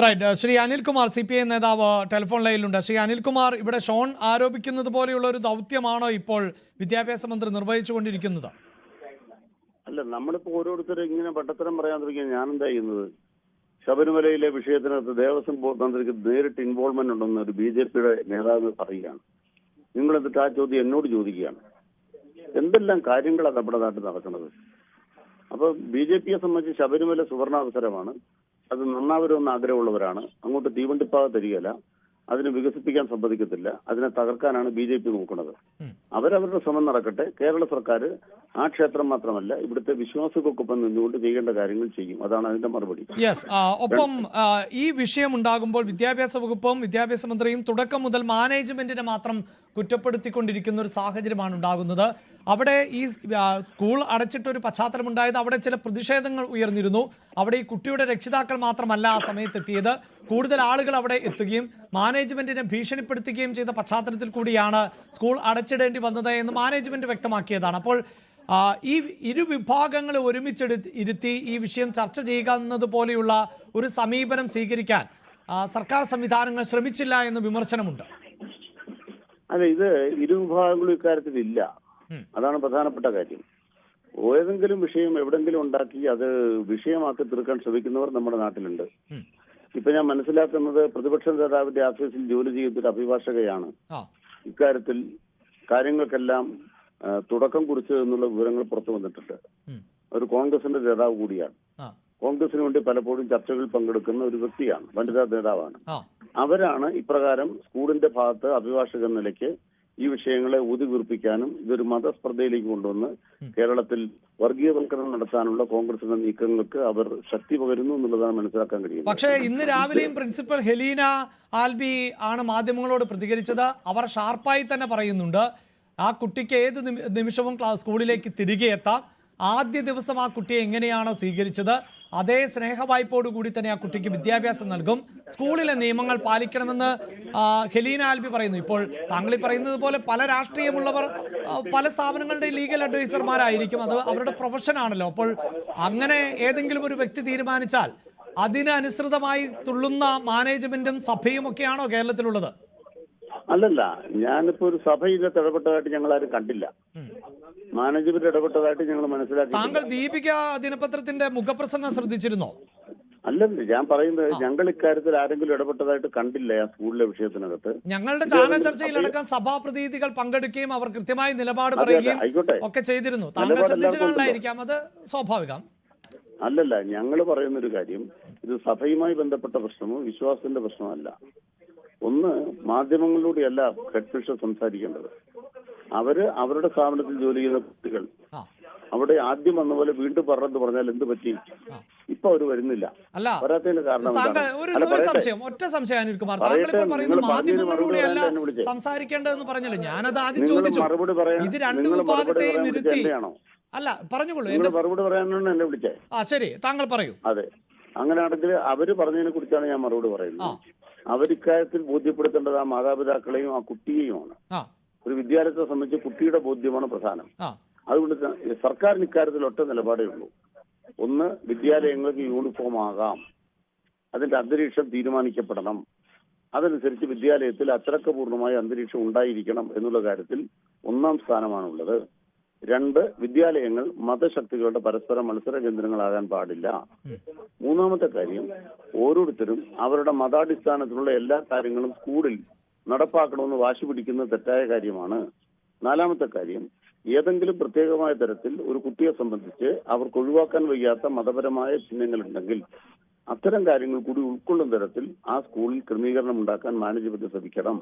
Right. Shri Anilkumar CPI നേതാവ് telephone ലൈനിലുണ്ട്. Shri Anilkumar, ഇവിടെ Sean ആരോപിക്കുന്നത് പോലെയുള്ള ഒരു ദൗത്യമാണോ ഇപ്പോൾ വിദ്യാഭ്യാസ മന്ത്രി നിർവഹിച്ചുകൊണ്ടിരിക്കുന്നത്? അല്ല, നമ്മളിപ്പോ ഓരോരുത്തരും ഇങ്ങനെ പട്ടത്തരം പറയാൻ തുടങ്ങിയാൽ ഞാൻ എന്താ ചെയ്യുന്നത്? ശബരിമലയിലെ വിഷയത്തിനകത്ത് ദേവസ്വം ബോർഡ് മന്ത്രിക്ക് നേരിട്ട് ഇൻവോൾവ്മെന്റ് ഉണ്ടെന്ന് ഒരു BJPയുടെ നേതാവ് പറയുകയാണ്. നിങ്ങൾ എന്നിട്ട് ആ ചോദ്യം എന്നോട് ചോദിക്കുകയാണ്. എന്തെല്ലാം കാര്യങ്ങളാണ് നമ്മുടെ നാട്ടിൽ നടക്കുന്നത്? അപ്പൊ BJPയെ സംബന്ധിച്ച് ശബരിമല സുവർണാവസരമാണ്. അത് നന്നാവരുമെന്ന് ആഗ്രഹമുള്ളവരാണ്. അങ്ങോട്ട് തീവണ്ടിപ്പാത തരികയില്ല, അതിനെ വികസിപ്പിക്കാൻ സമ്മതിക്കത്തില്ല, അതിനെ തകർക്കാനാണ് BJP നോക്കുന്നത്. അവരവരുടെ ശ്രമം നടക്കട്ടെ. കേരള സർക്കാർ ആ ക്ഷേത്രം മാത്രമല്ല, ഇവിടുത്തെ വിശ്വാസികൾക്കൊപ്പം നിന്നുകൊണ്ട് ചെയ്യേണ്ട കാര്യങ്ങൾ ചെയ്യും. അതാണ് അതിന്റെ മറുപടി. ഒപ്പം ഈ വിഷയം ഉണ്ടാകുമ്പോൾ വിദ്യാഭ്യാസ വകുപ്പും വിദ്യാഭ്യാസ മന്ത്രിയും തുടക്കം മുതൽ മാനേജ്മെന്റിനെ മാത്രം കുറ്റപ്പെടുത്തിക്കൊണ്ടിരിക്കുന്ന ഒരു സാഹചര്യമാണ് ഉണ്ടാകുന്നത്. അവിടെ ഈ സ്കൂൾ അടച്ചിട്ടൊരു പശ്ചാത്തലമുണ്ടായത് അവിടെ ചില പ്രതിഷേധങ്ങൾ ഉയർന്നിരുന്നു. അവിടെ ഈ കുട്ടിയുടെ രക്ഷിതാക്കൾ മാത്രമല്ല ആ സമയത്ത് എത്തിയത്, കൂടുതൽ ആളുകൾ അവിടെ എത്തുകയും മാനേജ്മെന്റിനെ ഭീഷണിപ്പെടുത്തുകയും ചെയ്ത പശ്ചാത്തലത്തിൽ കൂടിയാണ് സ്കൂൾ അടച്ചിടേണ്ടി വന്നത് എന്ന് മാനേജ്മെന്റ് വ്യക്തമാക്കിയതാണ്. അപ്പോൾ ഈ ഇരുവിഭാഗങ്ങളെ ഒരുമിച്ചെടുത്തി ഈ വിഷയം ചർച്ച ചെയ്യുക എന്നതുപോലെയുള്ള ഒരു സമീപനം സ്വീകരിക്കാൻ സർക്കാർ സംവിധാനങ്ങൾ ശ്രമിച്ചില്ല എന്ന് വിമർശനമുണ്ട്. അല്ല, ഇത് ഇരുവിഭാഗങ്ങളും ഇക്കാര്യത്തിൽ ഇല്ല. അതാണ് പ്രധാനപ്പെട്ട കാര്യം. ഏതെങ്കിലും വിഷയം എവിടെങ്കിലും ഉണ്ടാക്കി അത് വിഷയമാക്കി തീർക്കാൻ ശ്രമിക്കുന്നവർ നമ്മുടെ നാട്ടിലുണ്ട്. ഇപ്പൊ ഞാൻ മനസ്സിലാക്കുന്നത് പ്രതിപക്ഷ നേതാവിന്റെ ഓഫീസിൽ ജോലി ചെയ്യുന്ന ഒരു അഭിഭാഷകയാണ് ഇക്കാര്യത്തിൽ കാര്യങ്ങൾക്കെല്ലാം തുടക്കം കുറിച്ചത് എന്നുള്ള വിവരങ്ങൾ പുറത്തു വന്നിട്ടുണ്ട്. ഒരു കോൺഗ്രസിന്റെ നേതാവ് കൂടിയാണ്. കോൺഗ്രസിന് വേണ്ടി പലപ്പോഴും ചർച്ചകളിൽ പങ്കെടുക്കുന്ന ഒരു വ്യക്തിയാണ്, വനിതാ നേതാവാണ്. അവരാണ് ഇപ്രകാരം സ്കൂളിന്റെ ഭാഗത്ത് അഭിഭാഷക നിലയ്ക്ക് ഈ വിഷയങ്ങളെ ഊതിവീർപ്പിക്കാനും ഇതൊരു മതസ്പർദ്ധയിലേക്ക് കൊണ്ടുവന്ന് കേരളത്തിൽ വർഗീയവൽക്കരണം നടത്താനുള്ള കോൺഗ്രസിന്റെ നീക്കങ്ങൾക്ക് അവർ ശക്തി പകരുന്നു എന്നുള്ളതാണ് മനസ്സിലാക്കാൻ കഴിയുന്നത്. പക്ഷേ ഇന്ന് രാവിലെയും പ്രിൻസിപ്പൽ ഹെലീന ആൽബി ആണ് മാധ്യമങ്ങളോട് പ്രതികരിച്ചത്. അവർ ഷാർപ്പായി തന്നെ പറയുന്നുണ്ട്, ആ കുട്ടിക്ക് ഏത് നിമിഷവും സ്കൂളിലേക്ക് തിരികെ എത്താം. ആദ്യ ദിവസം ആ കുട്ടിയെ എങ്ങനെയാണോ സ്വീകരിച്ചത് അതേ സ്നേഹവായ്പോടു കൂടി തന്നെ ആ കുട്ടിക്ക് വിദ്യാഭ്യാസം നൽകും. സ്കൂളിലെ നിയമങ്ങൾ പാലിക്കണമെന്ന് ഹെലീന ആൽബി പറയുന്നു. ഇപ്പോൾ താങ്കൾ ഈ പറയുന്നത് പോലെ പല രാഷ്ട്രീയമുള്ളവർ പല സ്ഥാപനങ്ങളുടെ ലീഗൽ അഡ്വൈസർമാരായിരിക്കും, അത് അവരുടെ പ്രൊഫഷനാണല്ലോ. അപ്പോൾ അങ്ങനെ ഏതെങ്കിലും ഒരു വ്യക്തി തീരുമാനിച്ചാൽ അതിനനുസൃതമായി തുള്ളുന്ന മാനേജ്മെന്റും സഭയും ഒക്കെയാണോ കേരളത്തിലുള്ളത്? അല്ലല്ല, ഞാനിപ്പോ ഒരു സഭയിലത്ത് ഇടപെട്ടതായിട്ട് ഞങ്ങൾ ആരും കണ്ടില്ല. മാനേജ്മെന്റ് ഇടപെട്ടതായിട്ട് ഞങ്ങൾ മനസ്സിലാക്കി. താങ്കൾ ദീപിക ദിനപത്രത്തിന്റെ മുഖപ്രസംഗം ശ്രദ്ധിച്ചിരുന്നോ? അല്ലല്ല, ഞാൻ പറയുന്നത് ഞങ്ങൾ ഇക്കാര്യത്തിൽ ആരെങ്കിലും ഇടപെട്ടതായിട്ട് കണ്ടില്ല. ആ സ്കൂളിലെ വിഷയത്തിനകത്ത് ഞങ്ങളുടെ ചാനൽ ചർച്ചയിലടക്കം സഭാപ്രതിനിധികൾ പങ്കെടുക്കുകയും അവർ കൃത്യമായി നിലപാട് പറയുകയും ഒക്കെ ചെയ്തിരുന്നു. താങ്കൾ ശ്രദ്ധിച്ചു കാണില്ലായിരിക്കാം, അത് സ്വാഭാവികം. അല്ലല്ല, ഞങ്ങൾ പറയുന്നൊരു കാര്യം, ഇത് സഭയുമായി ബന്ധപ്പെട്ട പ്രശ്നമോ വിശ്വാസത്തിന്റെ പ്രശ്നമല്ല. ഒന്ന്, മാധ്യമങ്ങളിലൂടെയല്ല ഹെഡ് സംസാരിക്കേണ്ടത്. അവരുടെ സ്ഥാപനത്തിൽ ജോലി ചെയ്യുന്ന കുട്ടികൾ അവിടെ ആദ്യം വന്ന പോലെ വീണ്ടും പറഞ്ഞെന്ന് പറഞ്ഞാൽ എന്ത് പറ്റി? ഇപ്പൊ അവര് വരുന്നില്ല. വരാത്തതിന്റെ കാരണം ഒറ്റ സംശയം അനിൽകുമാർ, താങ്കൾ ഇപ്പോൾ പറയുന്നത് മാധ്യമങ്ങളിലൂടെയല്ല സംസാരിക്കേണ്ടതെന്ന് പറഞ്ഞല്ലോ. ഞാനത് ആദ്യം ചോദിച്ചു. ഇത് രണ്ട് വിഭാഗത്തെയും ഇരുത്തി അല്ല പറഞ്ഞോളൂ. മറുപടി പറയാനാണ് എന്നെ വിളിച്ചേ. ശരി, താങ്കൾ പറയൂ. അതെ, അങ്ങനെയാണെങ്കിൽ അവര് പറഞ്ഞതിനെ കുറിച്ചാണ് ഞാൻ മറുപടി പറയുന്നത്. അവരിക്കാര്യത്തിൽ ബോധ്യപ്പെടുത്തേണ്ടത് ആ മാതാപിതാക്കളെയും ആ കുട്ടിയെയുമാണ്. ഒരു വിദ്യാലയത്തെ സംബന്ധിച്ച് കുട്ടിയുടെ ബോധ്യമാണ് പ്രധാനം. അതുകൊണ്ട് സർക്കാരിന് ഇക്കാര്യത്തിൽ ഒറ്റ നിലപാടേ ഉള്ളൂ. ഒന്ന്, വിദ്യാലയങ്ങൾക്ക് യൂണിഫോം ആകാം, അതിന്റെ അന്തരീക്ഷം തീരുമാനിക്കപ്പെടണം, അതനുസരിച്ച് വിദ്യാലയത്തിൽ അച്ചടക്കപൂർണമായ അന്തരീക്ഷം ഉണ്ടായിരിക്കണം എന്നുള്ള കാര്യത്തിൽ ഒന്നാം സ്ഥാനമാണുള്ളത്. രണ്ട്, വിദ്യാലയങ്ങൾ മതശക്തികളുടെ പരസ്പര മത്സര കേന്ദ്രങ്ങളാകാൻ പാടില്ല. മൂന്നാമത്തെ കാര്യം, ഓരോരുത്തരും അവരുടെ മതാടിസ്ഥാനത്തിലുള്ള എല്ലാ കാര്യങ്ങളും സ്കൂളിൽ നടപ്പാക്കണമെന്ന് വാശി പിടിക്കുന്നത് തെറ്റായ കാര്യമാണ്. നാലാമത്തെ കാര്യം, ഏതെങ്കിലും പ്രത്യേകമായ തരത്തിൽ ഒരു കുട്ടിയെ സംബന്ധിച്ച് അവർക്ക് ഒഴിവാക്കാൻ വയ്യാത്ത മതപരമായ ചിഹ്നങ്ങളുണ്ടെങ്കിൽ അത്തരം കാര്യങ്ങൾ കൂടി ഉൾക്കൊള്ളുന്ന തരത്തിൽ ആ സ്കൂളിൽ ക്രമീകരണം ഉണ്ടാക്കാൻ മാനേജ്മെന്റ് ശ്രമിക്കണം.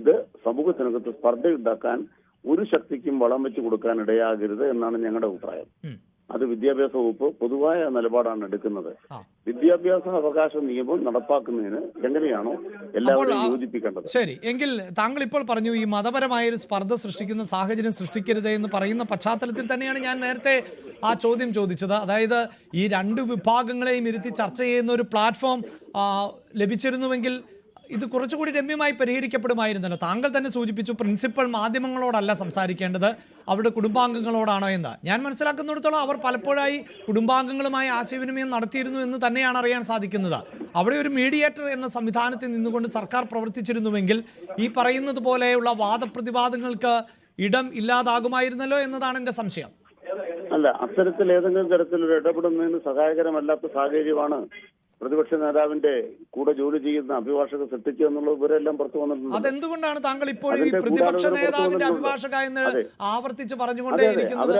ഇത് സമൂഹത്തിനകത്ത് സ്പർദ്ധയുണ്ടാക്കാൻ ഒരു ശക്തിക്കും വളം വെച്ച് കൊടുക്കാൻ ഇടയാകരുത് എന്നാണ് ഞങ്ങളുടെ അഭിപ്രായം. അത് വിദ്യാഭ്യാസ വകുപ്പ് പൊതുവായ നിലപാടാണ് എടുക്കുന്നത്. വിദ്യാഭ്യാസ അവകാശ നിയമം നടപ്പാക്കുന്നതിന് എങ്ങനെയാണോ എല്ലാവരും യോജിപ്പിക്കേണ്ടത്. ശരി, എങ്കിൽ താങ്കൾ ഇപ്പോൾ പറഞ്ഞു ഈ മതപരമായ ഒരു സ്പർദ്ധ സൃഷ്ടിക്കുന്ന സാഹചര്യം സൃഷ്ടിക്കരുത് എന്ന് പറയുന്ന പശ്ചാത്തലത്തിൽ തന്നെയാണ് ഞാൻ നേരത്തെ ആ ചോദ്യം ചോദിച്ചത്. അതായത് ഈ രണ്ട് വിഭാഗങ്ങളെയും ഇരുത്തി ചർച്ച ചെയ്യുന്ന ഒരു പ്ലാറ്റ്ഫോം ലഭിച്ചിരുന്നുവെങ്കിൽ ഇത് കുറച്ചുകൂടി രമ്യമായി പരിഹരിക്കപ്പെടുമായിരുന്നല്ലോ. താങ്കൾ തന്നെ സൂചിപ്പിച്ചു പ്രിൻസിപ്പൽ മാധ്യമങ്ങളോടല്ല സംസാരിക്കേണ്ടത്, അവരുടെ കുടുംബാംഗങ്ങളോടാണോ എന്ന്. ഞാൻ മനസ്സിലാക്കുന്നിടത്തോളം അവർ പലപ്പോഴായി കുടുംബാംഗങ്ങളുമായി ആശയവിനിമയം നടത്തിയിരുന്നു എന്ന് തന്നെയാണ് അറിയാൻ സാധിക്കുന്നത്. അവിടെ ഒരു മീഡിയേറ്റർ എന്ന സംവിധാനത്തിൽ നിന്നുകൊണ്ട് സർക്കാർ പ്രവർത്തിച്ചിരുന്നുവെങ്കിൽ ഈ പറയുന്നത് പോലെയുള്ള വാദപ്രതിവാദങ്ങൾക്ക് ഇടം ഇല്ലാതാകുമായിരുന്നല്ലോ എന്നതാണ് എൻ്റെ സംശയം. അല്ല, അത്തരത്തിൽ ഏതെങ്കിലും തരത്തിലൊരു ഇടപെടുന്നതിന് സഹായകരമല്ലാത്ത സാഹചര്യമാണ് പ്രതിപക്ഷ നേതാവിന്റെ കൂടെ ജോലി ചെയ്യുന്ന അഭിഭാഷക സൃഷ്ടിക്കുക എന്നുള്ള വിവരമെല്ലാം പുറത്തു വന്നിട്ടുണ്ട്. അതെന്തുകൊണ്ടാണ് താങ്കൾ ഇപ്പോൾ ഈ പ്രതിപക്ഷ നേതാവിന്റെ അഭിഭാഷക എന്ന് ആവർത്തിച്ച് പറഞ്ഞുകൊണ്ടേയിരിക്കുന്നത്?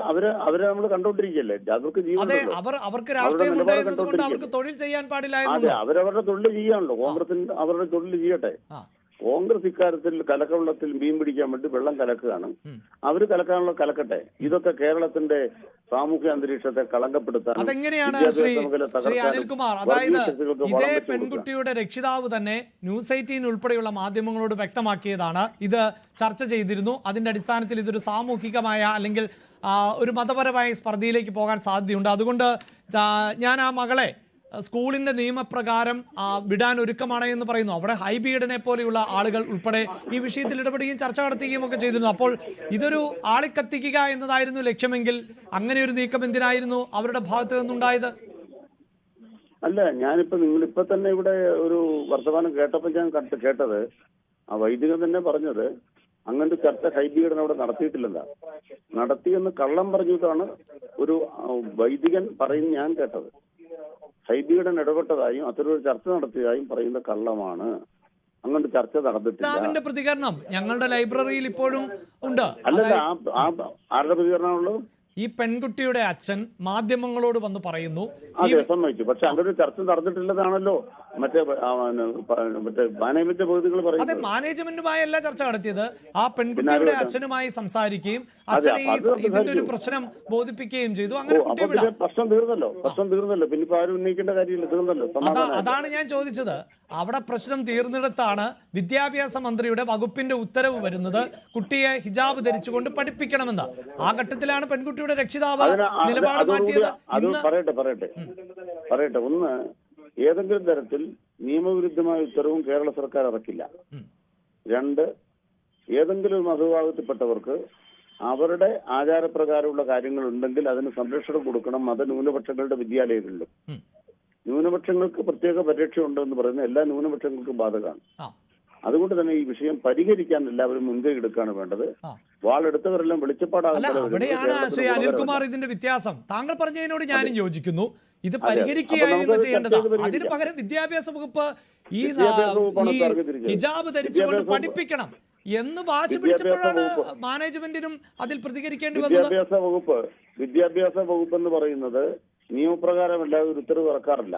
അവരെ നമ്മൾ കണ്ടോണ്ടിരിക്കല്ലേ, അവർക്ക് അതെ, അവർക്ക് രാഷ്ട്രീയമുണ്ട് എന്നതുകൊണ്ട് അവർക്ക് തൊഴിൽ ചെയ്യാൻ പാടില്ല. അതെ, അവരവരുടെ തൊഴിൽ ചെയ്യാണല്ലോ. കോൺഗ്രസിന് അവരുടെ തൊഴിൽ ചെയ്യട്ടെ. കോൺഗ്രസ് ഇക്കാര്യത്തിൽ കലക്കവെള്ളത്തിൽ മീൻ പിടിക്കാൻ വേണ്ടി വെള്ളം കലക്കുകയാണ്. അവര് കലക്കാനുള്ള കലക്കട്ടെ. ഇതൊക്കെ കേരളത്തിന്റെ സാമൂഹ്യ അന്തരീക്ഷത്തെ കളങ്കപ്പെടുത്താൻ. അതെങ്ങനെയാണ് ശ്രീ അനിൽകുമാർ? അതായത് ഇതേ പെൺകുട്ടിയുടെ രക്ഷിതാവ് തന്നെ ന്യൂസ് 18 ഉൾപ്പെടെയുള്ള മാധ്യമങ്ങളോട് വ്യക്തമാക്കിയതാണ്. ഇത് ചർച്ച ചെയ്തിരുന്നു. അതിന്റെ അടിസ്ഥാനത്തിൽ ഇതൊരു സാമൂഹികമായ അല്ലെങ്കിൽ ഒരു മതപരമായ സ്പർദ്ധയിലേക്ക് പോകാൻ സാധ്യതയുണ്ട്. അതുകൊണ്ട് ഞാൻ ആ മകളെ സ്കൂളിന്റെ നിയമപ്രകാരം വിടാൻ ഒരുക്കമാണ് എന്ന് പറയുന്നു. അവിടെ ഹൈബീഡിനെ പോലെയുള്ള ആളുകൾ ഉൾപ്പെടെ ഈ വിഷയത്തിൽ ഇടപെടുകയും ചർച്ച നടത്തുകയും ഒക്കെ ചെയ്തിരുന്നു. അപ്പോൾ ഇതൊരു ആളിക്കത്തിക്കുക എന്നതായിരുന്നു ലക്ഷ്യമെങ്കിൽ അങ്ങനെ ഒരു നീക്കം എന്തിനായിരുന്നു അവരുടെ ഭാഗത്ത് നിന്നുണ്ടായത്? അല്ല, നിങ്ങളിപ്പോ തന്നെ ഇവിടെ ഒരു വർത്തമാനം കേട്ടപ്പോൾ ഞാൻ കേട്ടത് ആ വൈദികൻ തന്നെ പറഞ്ഞത് അങ്ങനത്തെ ചർച്ച ഹൈബീഡൻ അവിടെ നടത്തിയിട്ടില്ലെന്നാ. നടത്തിയെന്ന് കള്ളം പറഞ്ഞിട്ടാണ് ഒരു വൈദികൻ പറയുന്നത് ഞാൻ കേട്ടത്. ഹൈബീഡൻ ഇടപെട്ടതായും അത്തരമൊരു ചർച്ച നടത്തിയതായും പറയുന്ന കള്ളമാണ്. അങ്ങോട്ട് ചർച്ച നടന്നിട്ടില്ല. പ്രതികരണം ഞങ്ങളുടെ ലൈബ്രറിയിൽ ഇപ്പോഴും ഉണ്ട്. അല്ലല്ല, ആരുടെ പ്രതികരണമുള്ളത്? ഈ പെൺകുട്ടിയുടെ അച്ഛൻ മാധ്യമങ്ങളോട് വന്ന് പറയുന്നു. അതെ, സമ്മതിച്ചു. പക്ഷെ അങ്ങനെ ഒരു ചർച്ച നടന്നിട്ടില്ലെന്നാണല്ലോ മറ്റേ മാനേജ്മെന്റ് പദ്ധതികൾ പറയുന്നത്. അതെ, മാനേജ്മെന്റുമായല്ല ചർച്ച നടത്തിയത്. ആ പെൺകുട്ടിയുടെ അച്ഛനുമായി സംസാരിക്കുകയും അച്ഛനെ ഇതിന്റെ ഒരു പ്രശ്നം ബോധിപ്പിക്കുകയും ചെയ്തു. അങ്ങനെ പ്രശ്നം തീർന്നല്ലോ. പിന്നെ ഇപ്പൊ ആരും ഉന്നയിക്കേണ്ട കാര്യമില്ല, തീർന്നല്ലോ. അതാണ് ഞാൻ ചോദിച്ചത്. അവിടെ പ്രശ്നം തീർന്നിടത്താണ് വിദ്യാഭ്യാസ മന്ത്രിയുടെ വകുപ്പിന്റെ ഉത്തരവ് വരുന്നത് കുട്ടിയെ ഹിജാബ് ധരിച്ചുകൊണ്ട് പഠിപ്പിക്കണമെന്ന്. ആ ഘട്ടത്തിലാണ് പെൺകുട്ടിയുടെ രക്ഷിതാവ് നിലപാട് മാറ്റിയത്. പറയട്ടെ ഒന്ന്, ഏതെങ്കിലും തരത്തിൽ നിയമവിരുദ്ധമായ ഉത്തരവും കേരള സർക്കാർ ഇറക്കില്ല. രണ്ട്, ഏതെങ്കിലും ഒരു മതവിഭാഗത്തിൽപ്പെട്ടവർക്ക് അവരുടെ ആചാരപ്രകാരമുള്ള കാര്യങ്ങൾ ഉണ്ടെങ്കിൽ അതിന് സംരക്ഷണം കൊടുക്കണം മതന്യൂനപക്ഷങ്ങളുടെ വിദ്യാലയങ്ങളിലും. ന്യൂനപക്ഷങ്ങൾക്ക് പ്രത്യേക പരിരക്ഷ ഉണ്ടെന്ന് പറയുന്ന എല്ലാ ന്യൂനപക്ഷങ്ങൾക്കും ബാധകമാണ്. അതുകൊണ്ട് തന്നെ ഈ വിഷയം പരിഹരിക്കാൻ എല്ലാവരും മുൻകൈ എടുക്കുകയാണ് വേണ്ടത്. വാളെടുത്തവരെല്ലാം അവിടെയാണ് ശ്രീ അനിൽകുമാർ ഇതിന്റെ വ്യത്യാസം. താങ്കൾ പറഞ്ഞതിനോട് ഞാനും യോജിക്കുന്നു. ഇത് പരിഹരിക്കുകയായിരുന്നു ചെയ്യേണ്ടത്. അതിന് പകരം വിദ്യാഭ്യാസ വകുപ്പ് ഈ ഹിജാബ് ധരിച്ചുകൊണ്ട് പഠിപ്പിക്കണം എന്ന് വാശി പിടിച്ചപ്പോഴാണ് മാനേജ്മെന്റിനും അതിൽ പ്രതികരിക്കേണ്ടി വന്നത്. വിദ്യാഭ്യാസ വകുപ്പ് എന്ന് പറയുന്നത് നിയമപ്രകാരമല്ലാതെ ഒരു ഉത്തരവ് ഇറക്കാറില്ല.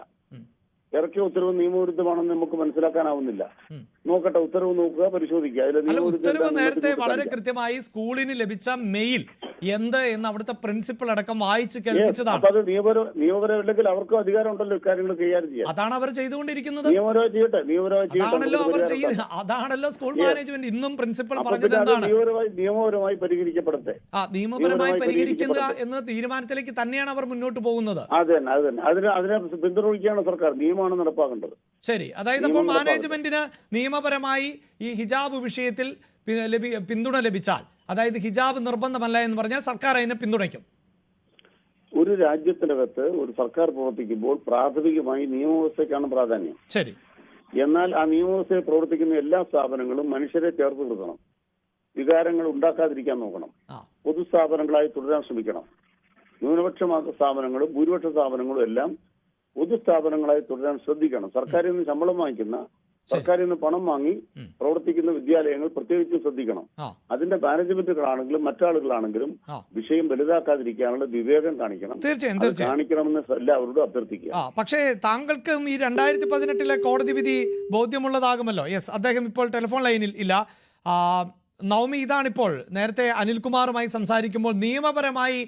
ഇറക്കിയ ഉത്തരവ് നിയമവിരുദ്ധമാണെന്ന് നമുക്ക് മനസ്സിലാക്കാനാവുന്നില്ല. നോക്കട്ടെ, ഉത്തരവ് നോക്കുക, പരിശോധിക്കുക. ഉത്തരവ് നേരത്തെ വളരെ കൃത്യമായി സ്കൂളിന് ലഭിച്ച മെയിൽ എന്ത് എന്ന് അവിടുത്തെ പ്രിൻസിപ്പൽ അടക്കം വായിച്ച് കേൾപ്പിച്ചതാണ്. അത് നിയമപരമല്ലെങ്കിൽ അവർക്കും അധികാരം ഉണ്ടല്ലോ ഇക്കാര്യങ്ങൾ കൈകാര്യം ചെയ്യാൻ. അതാണ് അവർ ചെയ്തുകൊണ്ടിരിക്കുന്നത്. അതാണല്ലോ സ്കൂൾ മാനേജ്മെന്റ് ഇന്നും പ്രിൻസിപ്പൽ പറഞ്ഞത് എന്താണ്? നിയമപരമായി പരിഹരിക്കപ്പെടട്ടെ. നിയമപരമായി പരിഹരിക്കുക എന്ന തീരുമാനത്തിലേക്ക് തന്നെയാണ് അവർ മുന്നോട്ട് പോകുന്നത്. അതിനെ പിന്തുണയ്ക്കുകയാണ് സർക്കാർ. നിയമമാണ് നടപ്പാക്കേണ്ടത്. ശരി, അതായത് അപ്പോൾ മാനേജ്മെന്റിന് നിയമപരമായി ഈ ഹിജാബ് വിഷയത്തിൽ പിന്തുണ ലഭിച്ചാൽ, അതായത് ഹിജാബ് നിർബന്ധമല്ല എന്ന് പറഞ്ഞാൽ സർക്കാർ അതിനെ പിന്തുണയ്ക്കും. ഒരു രാജ്യത്തിനകത്ത് ഒരു സർക്കാർ പ്രവർത്തിക്കുമ്പോൾ പ്രാഥമികമായി നിയമവ്യവസ്ഥയ്ക്കാണ് പ്രാധാന്യം. ശരി. എന്നാൽ ആ നിയമവ്യവസ്ഥയിൽ പ്രവർത്തിക്കുന്ന എല്ലാ സ്ഥാപനങ്ങളും മനുഷ്യരെ ചേർത്ത് നിർത്തണം. വികാരങ്ങൾ ഉണ്ടാക്കാതിരിക്കാൻ നോക്കണം. പൊതുസ്ഥാപനങ്ങളായി തുടരാൻ ശ്രമിക്കണം. ന്യൂനപക്ഷ സ്ഥാപനങ്ങളും ഭൂരിപക്ഷ സ്ഥാപനങ്ങളും എല്ലാം പൊതുസ്ഥാപനങ്ങളായി തുടരാൻ ശ്രദ്ധിക്കണം. സർക്കാരിൽ നിന്ന് ശമ്പളം വാങ്ങിക്കുന്ന, സർക്കാരിൽ നിന്ന് പണം വാങ്ങി പ്രവർത്തിക്കുന്ന വിദ്യാലയങ്ങൾ പ്രത്യേകിച്ചും ശ്രദ്ധിക്കണം. അതിന്റെ മാനേജ്മെന്റുകളാണെങ്കിലും മറ്റാളുകളാണെങ്കിലും വിഷയം വലുതാക്കാതിരിക്കാനുള്ള വിവേകം കാണിക്കണം. തീർച്ചയായും കാണിക്കണമെന്ന് എല്ലാവരോടും അഭ്യർത്ഥിക്കുക. പക്ഷേ താങ്കൾക്കും ഈ 2018 കോടതി വിധി ബോധ്യമുള്ളതാകുമല്ലോ. യെസ്, അദ്ദേഹം ഇപ്പോൾ ടെലിഫോൺ ലൈനിൽ ഇല്ല. നവമി, ഇതാണിപ്പോൾ നേരത്തെ അനിൽകുമാറുമായി സംസാരിക്കുമ്പോൾ നിയമപരമായി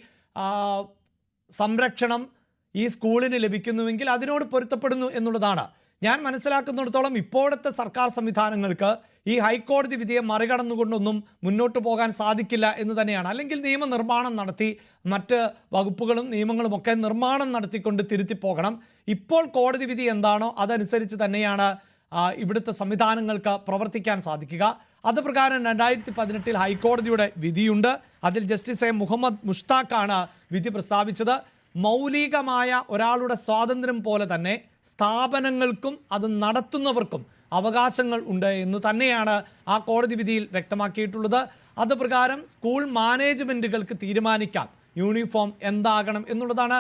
സംരക്ഷണം ഈ സ്കൂളിന് ലഭിക്കുന്നുവെങ്കിൽ അതിനോട് പൊരുത്തപ്പെടുന്നു എന്നുള്ളതാണ്. ഞാൻ മനസ്സിലാക്കുന്നിടത്തോളം ഇപ്പോഴത്തെ സർക്കാർ സംവിധാനങ്ങൾക്ക് ഈ ഹൈക്കോടതി വിധിയെ മറികടന്നുകൊണ്ടൊന്നും മുന്നോട്ട് പോകാൻ സാധിക്കില്ല എന്ന് തന്നെയാണ്. അല്ലെങ്കിൽ നിയമനിർമ്മാണം നടത്തി മറ്റ് വകുപ്പുകളും നിയമങ്ങളും ഒക്കെ നിർമ്മാണം നടത്തിക്കൊണ്ട് തിരുത്തി പോകണം. ഇപ്പോൾ കോടതി വിധി എന്താണോ അതനുസരിച്ച് തന്നെയാണ് ഇവിടുത്തെ സംവിധാനങ്ങൾക്ക് പ്രവർത്തിക്കാൻ സാധിക്കുക. അത് പ്രകാരം 2018 ഹൈക്കോടതിയുടെ വിധിയുണ്ട്. അതിൽ ജസ്റ്റിസ് മുഹമ്മദ് മുഷ്താഖാണ് വിധി പ്രസ്താവിച്ചത്. മൗലികമായ ഒരാളുടെ സ്വാതന്ത്ര്യം പോലെ തന്നെ സ്ഥാപനങ്ങൾക്കും അത് നടത്തുന്നവർക്കും അവകാശങ്ങൾ ഉണ്ട് എന്ന് തന്നെയാണ് ആ കോടതി വിധിയിൽ വ്യക്തമാക്കിയിട്ടുള്ളത്. അത് പ്രകാരം സ്കൂൾ മാനേജ്മെൻറ്റുകൾക്ക് തീരുമാനിക്കാം യൂണിഫോം എന്താകണം എന്നുള്ളതാണ്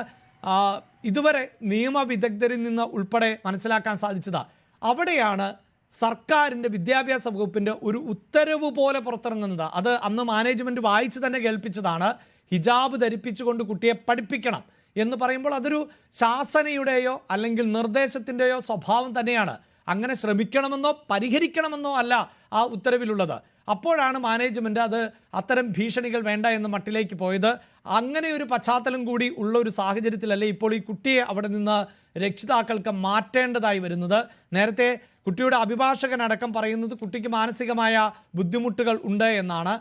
ഇതുവരെ നിയമവിദഗ്ധരിൽ നിന്ന് ഉൾപ്പെടെ മനസ്സിലാക്കാൻ സാധിച്ചത്. അവിടെയാണ് സർക്കാരിൻ്റെ വിദ്യാഭ്യാസ വകുപ്പിൻ്റെ ഒരു ഉത്തരവ് പോലെ പുറത്തിറങ്ങുന്നത്. അത് അന്ന് മാനേജ്മെൻറ്റ് വായിച്ച് തന്നെ കേൾപ്പിച്ചതാണ്. ഹിജാബ് ധരിപ്പിച്ചുകൊണ്ട് കുട്ടിയെ പഠിപ്പിക്കണം എന്ന് പറയുമ്പോൾ അതൊരു ശാസനയുടെയോ അല്ലെങ്കിൽ നിർദ്ദേശത്തിൻ്റെയോ സ്വഭാവം തന്നെയാണ്. അങ്ങനെ ശ്രമിക്കണമെന്നോ പരിഹരിക്കണമെന്നോ അല്ല ആ ഉത്തരവിലുള്ളത്. അപ്പോഴാണ് മാനേജ്മെൻറ്റ് അത് അത്തരം ഭീഷണികൾ വേണ്ട എന്ന മട്ടിലേക്ക് പോയത്. അങ്ങനെ ഒരു പശ്ചാത്തലം കൂടി ഉള്ള ഒരു സാഹചര്യത്തിലല്ലേ ഇപ്പോൾ ഈ കുട്ടിയെ അവിടെ നിന്ന് രക്ഷിതാക്കൾക്ക് മാറ്റേണ്ടതായി വരുന്നത്. നേരത്തെ കുട്ടിയുടെ അഭിഭാഷകനടക്കം പറയുന്നത് കുട്ടിക്ക് മാനസികമായ ബുദ്ധിമുട്ടുകൾ ഉണ്ട് എന്നാണ്.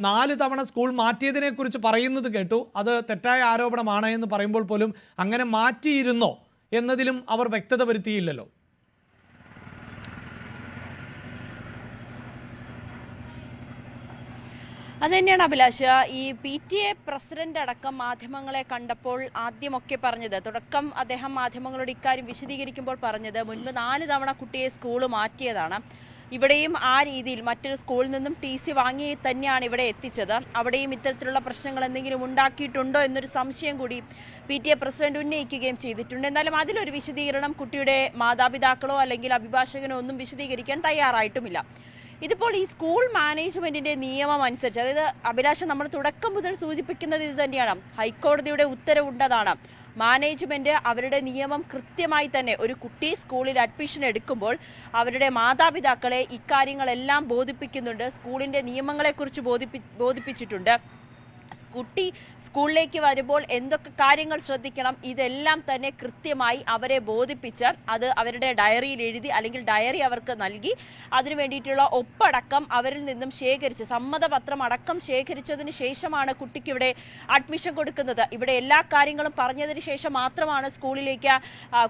4 തവണ സ്കൂൾ മാറ്റിയതിനെക്കുറിച്ച് പറയുന്നത് കേട്ടു. അത് തെറ്റായ ആരോപണമാണ് എന്ന് പറയുമ്പോൾ പോലും അങ്ങനെ മാറ്റിയിരുന്നോ എന്നതിലും അവർ വ്യക്തത വരുത്തിയില്ലല്ലോ. അത് തന്നെയാണ് അഭിലാഷ്. ഈ PTA പ്രസിഡന്റ് അടക്കം മാധ്യമങ്ങളെ കണ്ടപ്പോൾ ആദ്യമൊക്കെ പറഞ്ഞത്, തുടക്കം അദ്ദേഹം മാധ്യമങ്ങളോട് ഇക്കാര്യം വിശദീകരിക്കുമ്പോൾ പറഞ്ഞത് മുൻപ് 4 തവണ കുട്ടിയെ സ്കൂൾ മാറ്റിയതാണ്. ഇവിടെയും ആ രീതിയിൽ മറ്റൊരു സ്കൂളിൽ നിന്നും TC വാങ്ങി തന്നെയാണ് ഇവിടെ എത്തിച്ചത്. അവിടെയും ഇത്തരത്തിലുള്ള പ്രശ്നങ്ങൾ എന്തെങ്കിലും ഉണ്ടാക്കിയിട്ടുണ്ടോ എന്നൊരു സംശയം കൂടി PTA പ്രസിഡന്റ് ഉന്നയിക്കുകയും ചെയ്തിട്ടുണ്ട്. എന്നാലും അതിലൊരു വിശദീകരണം കുട്ടിയുടെ മാതാപിതാക്കളോ അല്ലെങ്കിൽ അഭിഭാഷകനോ ഒന്നും വിശദീകരിക്കാൻ തയ്യാറായിട്ടുമില്ല. ഇതിപ്പോൾ ഈ സ്കൂൾ മാനേജ്മെന്റിന്റെ നിയമം അനുസരിച്ച്, അതായത് അഭിലാഷം നമ്മൾ തുടക്കം മുതൽ സൂചിപ്പിക്കുന്നത് ഇത് തന്നെയാണ്, ഹൈക്കോടതിയുടെ ഉത്തരവുണ്ടതാണ്. മാനേജ്മെന്റ് അവരുടെ നിയമം കൃത്യമായി തന്നെ ഒരു കുട്ടി സ്കൂളിൽ അഡ്മിഷൻ എടുക്കുമ്പോൾ അവരുടെ മാതാപിതാക്കളെ ഇക്കാര്യങ്ങളെല്ലാം ബോധിപ്പിക്കുന്നുണ്ട്. സ്കൂളിന്റെ നിയമങ്ങളെക്കുറിച്ച് ബോധിപ്പിച്ചിട്ടുണ്ട്. കുട്ടി സ്കൂളിലേക്ക് വരുമ്പോൾ എന്തൊക്കെ കാര്യങ്ങൾ ശ്രദ്ധിക്കണം ഇതെല്ലാം തന്നെ കൃത്യമായി അവരെ ബോധിപ്പിച്ച് അത് അവരുടെ ഡയറിയിൽ എഴുതി അല്ലെങ്കിൽ ഡയറി അവർക്ക് നൽകി അതിനു വേണ്ടിയിട്ടുള്ള ഒപ്പടക്കം അവരിൽ നിന്നും ശേഖരിച്ച് സമ്മതപത്രം അടക്കം ശേഖരിച്ചതിന് ശേഷമാണ് കുട്ടിക്ക് ഇവിടെ അഡ്മിഷൻ കൊടുക്കുന്നത്. ഇവിടെ എല്ലാ കാര്യങ്ങളും പറഞ്ഞതിന് ശേഷം മാത്രമാണ് സ്കൂളിലേക്ക്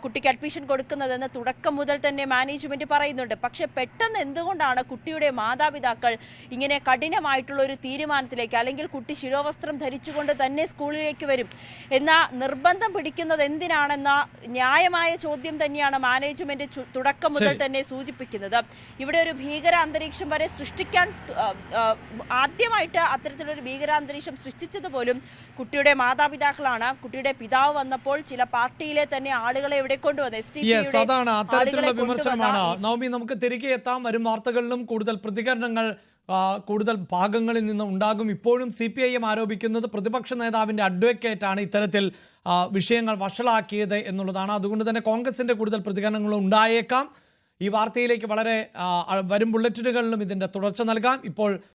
കുട്ടിക്ക് അഡ്മിഷൻ കൊടുക്കുന്നതെന്ന് തുടക്കം മുതൽ തന്നെ മാനേജ്മെന്റ് പറയുന്നുണ്ട്. പക്ഷെ പെട്ടെന്ന് എന്തുകൊണ്ടാണ് കുട്ടിയുടെ മാതാപിതാക്കൾ ഇങ്ങനെ കഠിനമായിട്ടുള്ള ഒരു തീരുമാനത്തിലേക്ക്, അല്ലെങ്കിൽ കുട്ടി ശിരോവസ്ത്രം ധരിച്ചുകൊണ്ട് തന്നെ സ്കൂളിലേക്ക് വരും എന്ന നിർബന്ധം പിടിക്കുന്നത് എന്തിനാണെന്ന ന്യായമായ ചോദ്യം തന്നെയാണ് മാനേജ്മെന്റ് തുടക്കം മുതൽ തന്നെ സൂചിപ്പിക്കുന്നത്. ഇവിടെ ഒരു ഭീകര അന്തരീക്ഷം വരെ സൃഷ്ടിക്കാൻ ആദ്യമായിട്ട് അത്തരത്തിലൊരു ഭീകരാന്തരീക്ഷം സൃഷ്ടിച്ചത് പോലും കുട്ടിയുടെ മാതാപിതാക്കളാണ്. കുട്ടിയുടെ പിതാവ് വന്നപ്പോൾ ചില പാർട്ടിയിലെ തന്നെ ആളുകളെ ഇവിടെ കൊണ്ടുവന്നത് അതാണ് അത്തരത്തിലുള്ള വിമർശനമാണ്. നവമി, നമുക്ക് തിരികെ എത്താം. വരും വാർത്തകളിലും കൂടുതൽ പ്രതികരണങ്ങൾ കൂടുതൽ ഭാഗങ്ങളിൽ നിന്ന് ഉണ്ടാകും. ഇപ്പോഴും CPIM ആരോപിക്കുന്നത് പ്രതിപക്ഷ നേതാവിൻ്റെ അഡ്വക്കേറ്റാണ് ഇത്തരത്തിൽ വിഷയങ്ങൾ വഷളാക്കിയത് എന്നുള്ളതാണ്. അതുകൊണ്ട് തന്നെ കോൺഗ്രസിൻ്റെ കൂടുതൽ പ്രതികരണങ്ങൾ ഉണ്ടായേക്കാം. ഈ വാർത്തയിലേക്ക് വളരെ വരും ബുള്ളറ്റിനുകളിലും ഇതിൻ്റെ തുടർച്ച നൽകാം. ഇപ്പോൾ